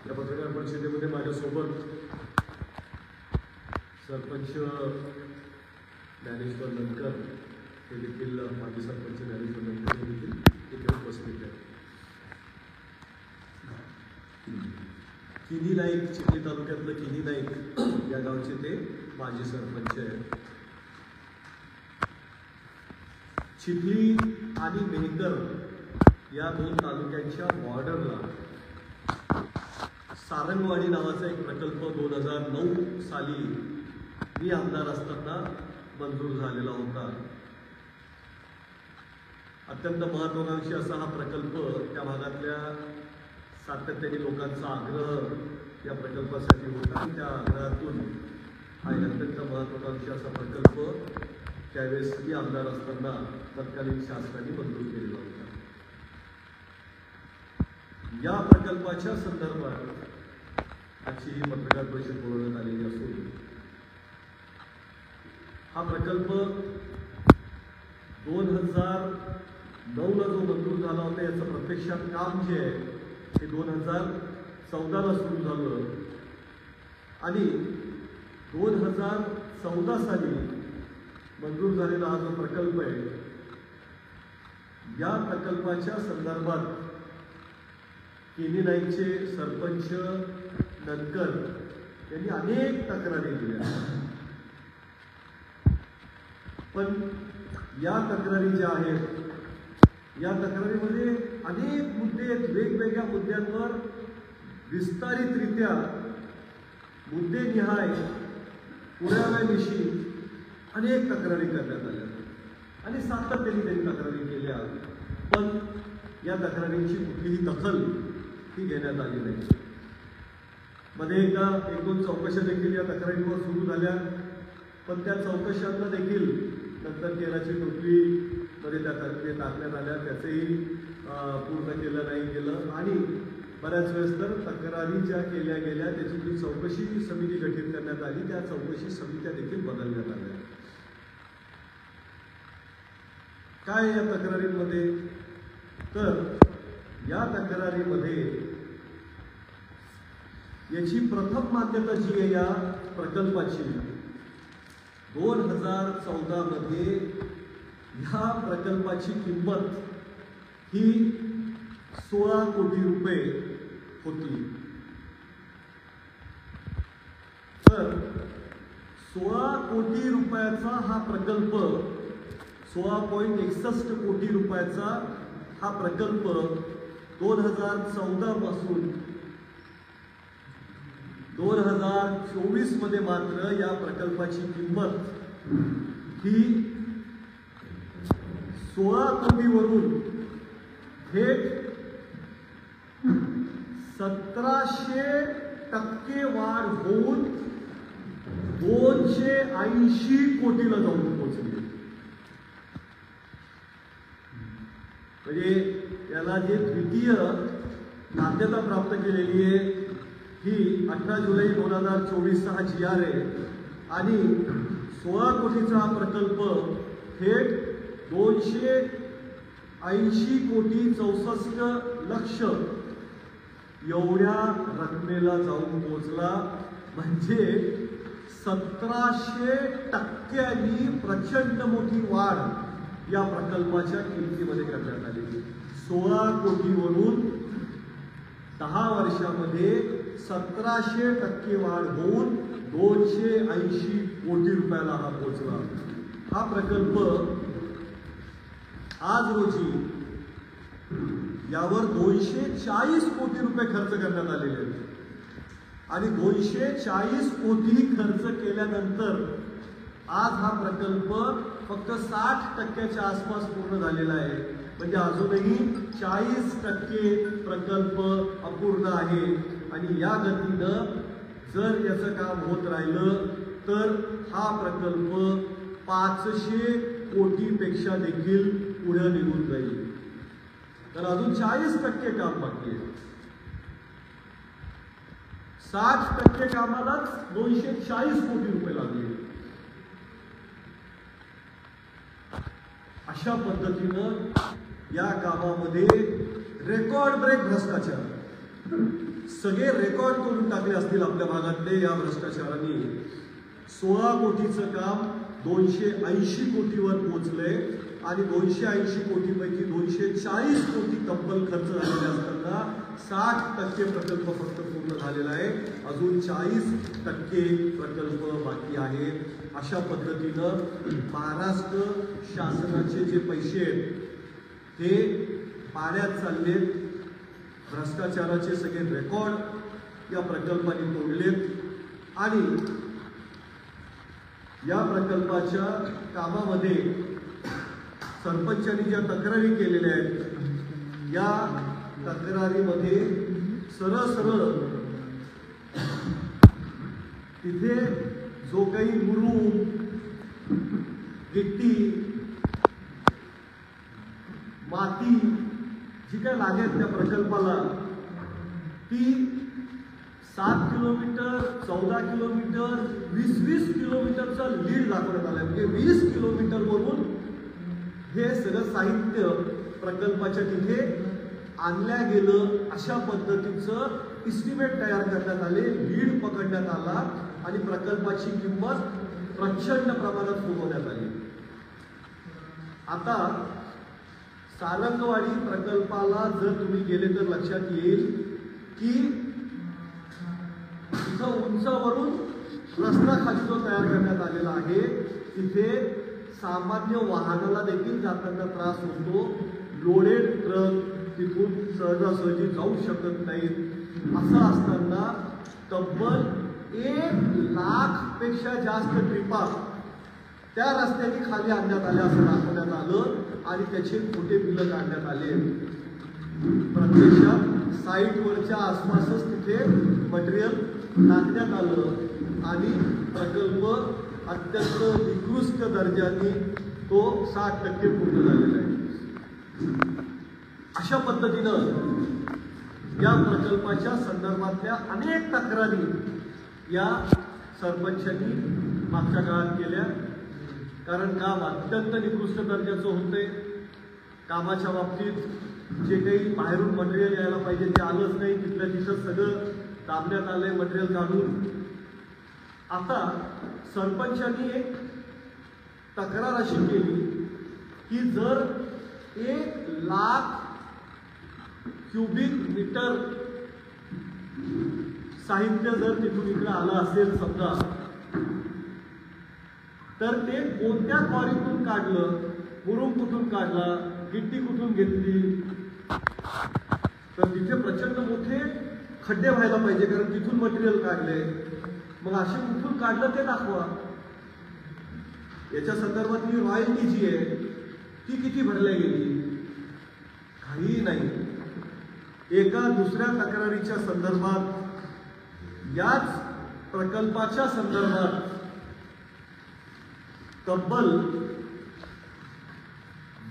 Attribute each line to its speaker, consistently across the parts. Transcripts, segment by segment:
Speaker 1: या पत्रकार परिषदेमध्ये माझ्यासोबत सरपंच ज्ञानेश्वर नंदकर हे देखील, माजी सरपंच ज्ञानेश्वर नंदकर हे देखील इथे उपस्थित आहेत. किनी नाईक, चिखली तालुक्यातलं किनी नाईक या गावचे ते माजी सरपंच आहेत. चिखली आणि मेहकर या दोन तालुक्यांच्या बॉर्डरला सारंगवाडी नावाचा एक प्रकल्प 2009 साली मी आमदार असताना मंजूर झालेला होता. अत्यंत महत्त्वाकांक्षी असा हा प्रकल्प, त्या भागातल्या सातत्याने लोकांचा आग्रह या प्रकल्पासाठी होता आणि त्या आग्रहातून हा अत्यंत महत्त्वाकांक्षी असा प्रकल्प त्यावेळेस मी आमदार असताना तत्कालीन शासनाने मंजूर केलेला होता. या प्रकल्पाच्या संदर्भात आजची ही पत्रकार परिषद बोलवण्यात आलेली असून हा प्रकल्प 2009ला जो मंजूर झाला होता याचं प्रत्यक्षात काम जे आहे ते 2014ला सुरू झालं आणि 2014 साली मंजूर झालेला हा जो प्रकल्प आहे, या प्रकल्पाच्या संदर्भात किनी नाईकचे सरपंच नंदकर यांनी अनेक तक्रारी दिल्या. पण या तक्रारी ज्या आहेत, या तक्रारीमध्ये अनेक मुद्दे, वेगवेगळ्या मुद्द्यांवर विस्तारितरित्या मुद्देनिहाय पुराव्याविषयी अनेक तक्रारी करण्यात आल्या आणि सातत्याने त्यांनी तक्रारी केल्या. पण या तक्रारींची कुठलीही दखल ही घेण्यात आली नाही. मध्ये एकदा 1-2 चौकशा देखील या तक्रारींवर सुरू झाल्या, पण त्या चौकशांना देखील नंतर तेलाची टोपलीमध्ये त्या तक्रारी टाकण्यात आल्या, त्याचंही पूर्ण केलं नाही गेलं आणि बऱ्याच वेळेस तर तक्रारी ज्या केल्या गेल्या त्याची जी चौकशी समिती गठीत करण्यात आली, त्या चौकशी समित्या देखील बदलण्यात आल्या. काय या तक्रारींमध्ये, तर या तक्रारीमध्ये याची प्रथम मान्यता जी आहे या प्रकल्पाची 2014 मध्ये ह्या प्रकल्पाची किंमत ही 16 कोटी रुपये होती. तर 16 कोटी रुपयाचा हा प्रकल्प, 16.61 कोटी रुपयाचा हा प्रकल्प 2014 पासून 2024 मध्ये मात्र या प्रकल्पाची किंमत ही 16 कोटीवरून थेट 1700% वाढ होऊन 280 कोटीला जाऊन पोहोचली. म्हणजे याला जे द्वितीय मान्यता प्राप्त केलेली आहे ही 18 जुलै 2024 हा GR आहे आणि 16 कोटीचा हा प्रकल्प थेट 280 कोटी 64 लक्ष एवढ्या रकमेला जाऊन पोहोचला. म्हणजे 1700% प्रचंड मोठी वाढ या प्रकल्पाच्या किमतीमध्ये करण्यात आली. 16 कोटीवरून 10 वर्षामध्ये 1700% वाढ होऊन 280 कोटी रुपयाला हा पोहोचला. हा प्रकल्प आज रोजी यावर 240 कोटी रुपये खर्च करण्यात आलेले आहेत आणि 240 कोटी खर्च केल्यानंतर आज हा प्रकल्प फक्त 60% आसपास पूर्ण झालेला आहे. म्हणजे अजूनही 40% प्रकल्प अपूर्ण आहे आणि या गतीनं जर याचं काम होत राहिलं तर हा प्रकल्प 500 कोटीपेक्षा देखील पुढे निघून जाईल. तर अजून 40% काम बाकी आहे. 60% कामालाच 240 कोटी रुपये लागले. अशा पद्धतीनं या कामामध्ये रेकॉर्ड ब्रेक भ्रष्टाचार, सगळे रेकॉर्ड करून टाकले असतील आपल्या भागातले या भ्रष्टाचारांनी. 16 कोटीचं काम 280 कोटीवर पोहोचलंय आणि 280 कोटीपैकी 240 कोटी तब्बल खर्च झालेले असताना 60% प्रकल्प फक्त पूर्ण झालेला आहे. अजून 40% प्रकल्प बाकी आहेत. अशा पद्धतीनं महाराष्ट्र शासनाचे जे पैसे आहेत ते पाण्यात चाललेत. भ्रष्टाचाराचे सगळे रेकॉर्ड या प्रकल्पाने तोडलेत आणि या प्रकल्पाच्या कामामध्ये सरपंचांनी ज्या तक्रारी केलेल्या आहेत या तक्रारीमध्ये सरळ सरळ तिथे जो काही मुरुम, गिट्टी, माती जी काय लागेल त्या प्रकल्पाला ती 7 किलोमीटर, 14 किलोमीटर, 20 किलोमीटरचा लीड दाखवण्यात आला. म्हणजे 20 किलोमीटरवरून हे सगळं साहित्य प्रकल्पाच्या तिथे आणल्या गेलं. अशा पद्धतीचं इस्टिमेट तयार करण्यात आले, लीड पकडण्यात आला आणि प्रकल्पाची किंमत प्रचंड प्रमाणात फुगवण्यात आली. आता सारंगवाडी प्रकल्पाला जर तुम्ही गेले तर लक्षात येईल की इथं उंचावरून रस्ता खाली जो तयार करण्यात आलेला आहे तिथे सामान्य वाहनाला देखील जाताना त्रास होतो. लोडेड ट्रक तिथून सहजासहजी जाऊ शकत नाहीत. असं असताना तब्बल 1,00,000 पेक्षा जास्त ट्रिपा त्या रस्त्याने खाली आणण्यात आल्या असं दाखवण्यात आलं आणि त्याचे खोटे बिलं काढण्यात आले. प्रत्यक्षात साईटवरच्या आसपासच तिथे मटेरियल टाकण्यात आलं आणि प्रकल्प अत्यंत निकृष्ट दर्जाने तो 60% पूर्ण झालेला आहे. अशा पद्धतीनं या प्रकल्पाच्या संदर्भातल्या अनेक तक्रारी या सरपंचांनी मागच्या काळात केल्या. कारण काम अत्यंत निकृष्ट दर्जाचं होते. कामाच्या बाबतीत जे काही बाहेरून मटेरियल यायला पाहिजे ते आलंच नाही. तिथल्या तिथं सगळं दाबण्यात आलंय मटेरियल काढून. आता सरपंचांनी एक तक्रार अशी केली की जर 1,00,000 क्युबिक मीटर साहित्य जर तिथून इकडे आलं असेल समजा तर ते कोणत्या क्वारीतून काढलं, मुरुम कुठून काढला, गिट्टी कुठून घेतली, तर तिथे प्रचंड मोठे खड्डे व्हायला पाहिजे कारण तिथून मटेरियल काढले. मग असे कुठून काढलं ते दाखवा. याच्या संदर्भातली रॉयल्टी जी आहे ती किती भरल्या गेली, काहीही नाही. एका दुसऱ्या तक्रारीच्या संदर्भात याच प्रकल्पाच्या संदर्भात तब्बल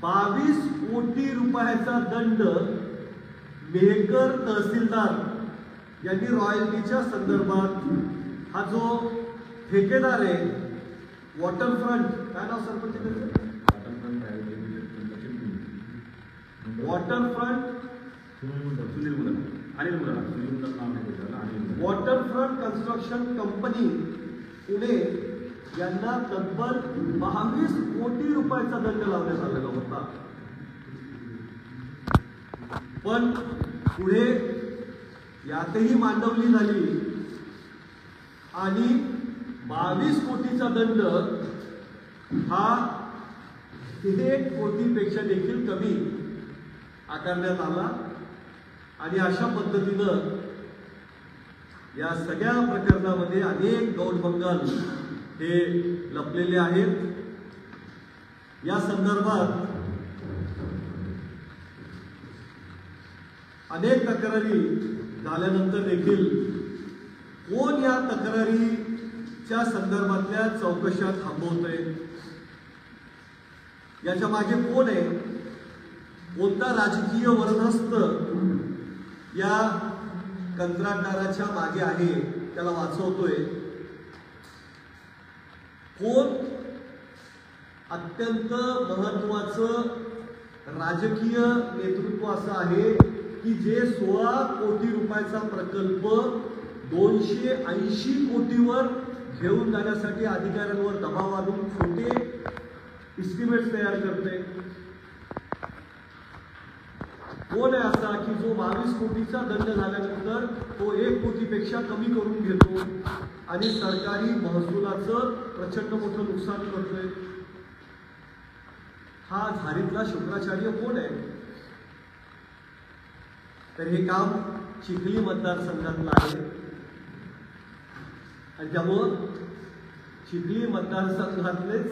Speaker 1: 22 कोटी रुपयाचा दंड मेहकर तहसीलदार यांनी रॉयल्टीच्या संदर्भात हा जो ठेकेदार आहे वॉटरफ्रंट, काय नाव sarpanch waterfront construction company Pune यांना तब्बल 22 कोटी रुपयाचा दंड लावण्यात आलेला होता. पण पुढे यातही मांडवली झाली आणि 22 कोटीचा दंड हा 1 कोटीपेक्षा देखील कमी आकारण्यात आला. आणि अशा पद्धतीनं या सगळ्या प्रकरणामध्ये अनेक गौडबंगाल हे लपलेले आहेत. या संदर्भात अनेक तक्रारी झाल्यानंतर देखील कोण या तक्रारीच्या संदर्भातल्या चौकशा थांबवतंय, याच्या मागे कोण आहे, कोणता राजकीय वरदहस्त या कंत्राटदाराच्या मागे आहे, त्याला वाचवतोय, कोण अत्यंत महत्वाचं राजकीय नेतृत्व असं आहे की जे 16 कोटी रुपयाचा प्रकल्प 280 कोटीवर घेऊन जाण्यासाठी अधिकाऱ्यांवर दबाव आणून खोटे इस्टिमेट तयार करते. कोण आहे असा की जो 22 कोटीचा दंड झाल्यानंतर तो 1 कोटीपेक्षा कमी करून घेतो आणि सरकारी महसुलाचं प्रचंड मोठं नुकसान करतोय. हा झारीतला शुक्राचार्य कोण आहे? तर हे काम चिखली मतदारसंघातलं आहे आणि त्यामुळं चिखली मतदारसंघातलेच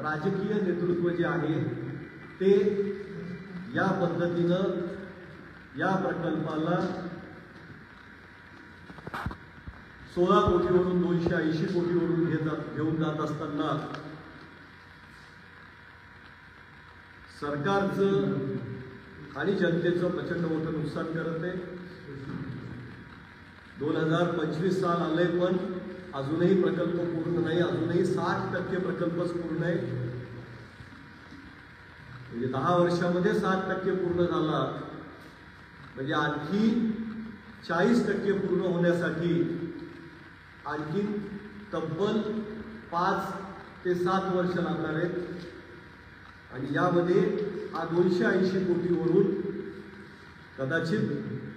Speaker 1: राजकीय नेतृत्व जे आहे ते या पद्धतीनं या प्रकल्पाला 16 कोटीवरून 280 कोटीवरून घेऊन जात असताना सरकारचं आणि जनतेचं प्रचंड मोठं नुकसान करत आहे. 2025 साल आलंय पण अजूनही प्रकल्प पूर्ण नाही. अजूनही 60% प्रकल्पच पूर्ण आहे. म्हणजे 10 वर्षामध्ये 60% पूर्ण झाला म्हणजे आणखी 40% पूर्ण होण्यासाठी आणखी तब्बल 5 ते 7 वर्ष लागणार आहेत. आणि यामध्ये हा 280 कोटीवरून कदाचित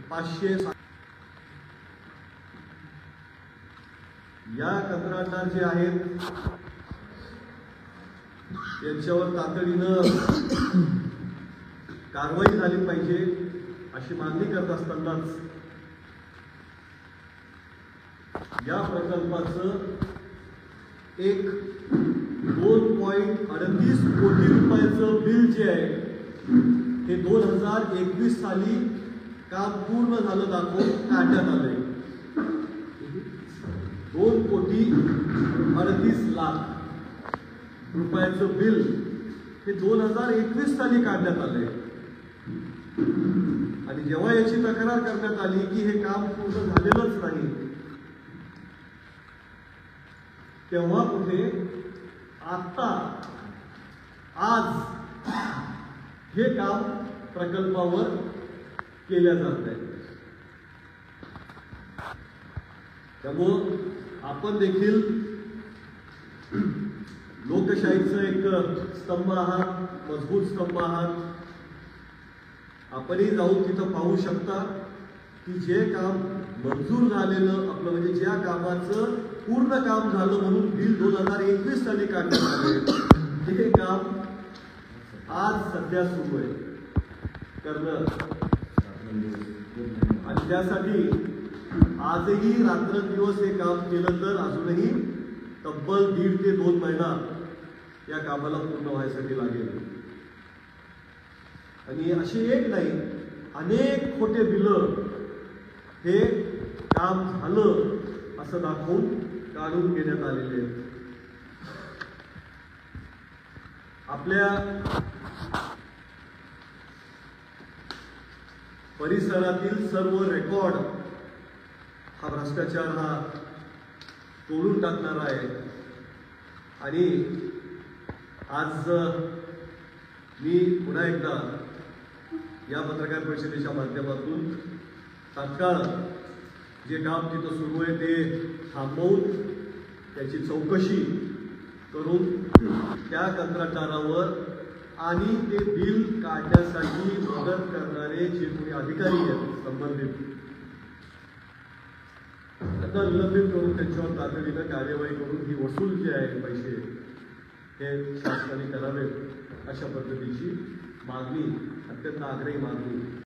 Speaker 1: 500 या कंत्राटदार जे आहेत यांच्यावर तातडीनं कारवाई झाली पाहिजे अशी मागणी करत असतानाच या प्रकल्पाचं एक 2.38 कोटी रुपयाचं बिल जे आहे हे 2021 साली काम पूर्ण झालं दाखवून काढण्यात आलंय. 2,38,00,000 रुपयाचं बिल हे 2021 साली काढण्यात आलंय. आणि जेव्हा याची तक्रार करण्यात आली की हे काम पूर्ण झालेलंच नाही तेव्हा कुठे आता आज हे काम प्रकल्पावर केल्या जात आहे. त्यामुळं आपण देखील लोकशाहीचं एक स्तंभ आहात, मजबूत स्तंभ आहात. आपणही जाऊन तिथं पाहू शकता की जे काम मंजूर झालेलं आपलं म्हणजे ज्या कामाचं पूर्ण काम झालं म्हणून बिल 2021 साली काढण्यात आले हे काम आज सध्या सुरू आहे करणं. आणि त्यासाठी आजही रात्रंदिवस हे काम केलं तर अजूनही तब्बल 1.5 ते 2 महिना या कामाला पूर्ण व्हायसाठी लागेल. आणि अशी एक नाही अनेक खोटे बिलं हे काम झालं असं दाखवून काढून घेण्यात आलेले आहेत. आपल्या परिसरातील सर्व रेकॉर्ड हा भ्रष्टाचार हा तोडून टाकणारा आहे. आणि आज मी पुन्हा एकदा या पत्रकार परिषदेच्या माध्यमातून तात्काळ जे काम तिथं सुरू आहे ते थांबवून त्याची चौकशी करून त्या कंत्राटदारावर आणि ते बिल काढण्यासाठी मदत करणारे जे कोणी अधिकारी आहेत संबंधित त्यांना निलंबित करून त्यांच्यावर तातडीनं कार्यवाही करून ही वसूल जी आहे पैसे हे शासनाने करावेत अशा पद्धतीची मागणी, अत्यंत आग्रही मागणी